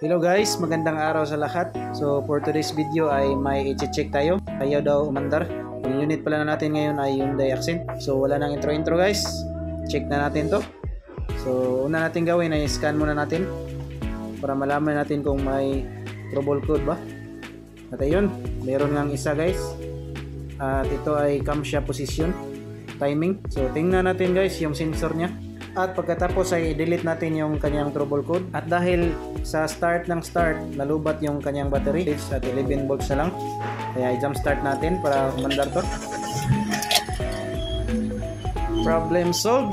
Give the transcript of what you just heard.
Hello guys, magandang araw sa lahat. So for today's video ay may i-check tayo. Ayaw daw umandar. Yung unit pala na natin ngayon ay yung Accent. So wala nang intro guys. Check na natin to. So una natin gawin ay scan muna natin para malaman natin kung may trouble code ba. At ayun, meron ngang isa guys. At ito ay camshaft position timing. So tingnan natin guys yung sensor niya. At pagkatapos ay delete natin yung kanyang trouble code. At dahil sa start nalubat yung kanyang battery at 11 volts na lang, kaya i-jump start natin para umandar to. Problem solved.